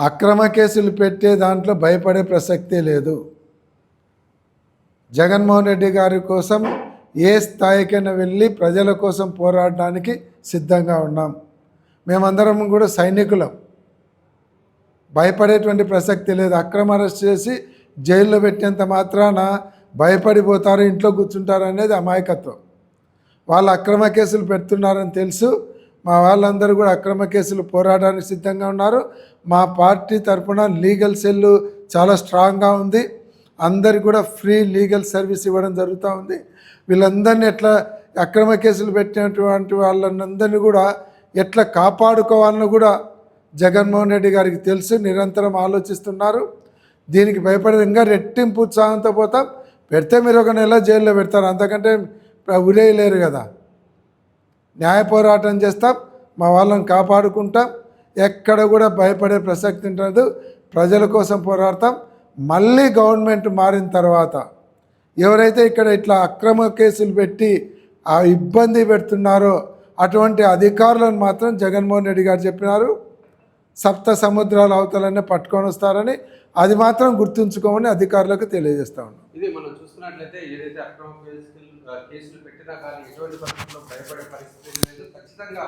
అక్రమ కేసులు పెట్టే దాంట్లో భయపడే ప్రసక్తే లేదు. జగన్మోహన్ రెడ్డి గారి కోసం ఏ స్థాయికైనా వెళ్ళి ప్రజల కోసం పోరాడడానికి సిద్ధంగా ఉన్నాం. మేమందరం కూడా సైనికులం, భయపడేటువంటి ప్రసక్తి లేదు. అక్రమ అరెస్ట్ చేసి జైల్లో పెట్టేంత మాత్రాన భయపడిపోతారు, ఇంట్లో కూర్చుంటారు అనేది అమాయకత్వం. వాళ్ళు అక్రమ కేసులు పెడుతున్నారని తెలుసు. మా వాళ్ళందరూ కూడా అక్రమ కేసులు పోరాడడానికి సిద్ధంగా ఉన్నారు. మా పార్టీ తరఫున లీగల్ సెల్లు చాలా స్ట్రాంగ్గా ఉంది. అందరికి కూడా ఫ్రీ లీగల్ సర్వీస్ ఇవ్వడం జరుగుతూ ఉంది. వీళ్ళందరినీ ఎట్లా అక్రమ కేసులు పెట్టినటువంటి వాళ్ళందరినీ కూడా ఎట్లా కాపాడుకోవాలని కూడా జగన్మోహన్ రెడ్డి గారికి తెలుసు. నిరంతరం ఆలోచిస్తున్నారు. దీనికి భయపడే ఇంకా రెట్టింపు ఉత్సాహంతో పోతాం. పెడితే మీరు ఒక నెల జైల్లో పెడతారు, అంతకంటే ఉరేయలేరు కదా. న్యాయ పోరాటం చేస్తాం, మా వాళ్ళని కాపాడుకుంటాం. ఎక్కడ కూడా భయపడే ప్రసక్తి ఉండదు. ప్రజల కోసం పోరాడతాం. మళ్ళీ గవర్నమెంట్ మారిన తర్వాత ఎవరైతే ఇక్కడ ఇట్లా అక్రమ కేసులు పెట్టి ఆ ఇబ్బంది పెడుతున్నారో అటువంటి అధికారులను మాత్రం జగన్మోహన్ రెడ్డి గారు చెప్పినారు, సప్త సముద్రాల అవతలనే పట్టుకొని వస్తారని. అది మాత్రం గుర్తుంచుకోమని అధికారులకు తెలియజేస్తా ఉన్నాం. ఇది మనం చూసుకున్నట్లయితే ఏదైతే అక్రమ కేసులు పెట్టినా కానీ ఎటువంటి పరిస్థితుల్లో భయపడే పరిస్థితి లేదు. ఖచ్చితంగా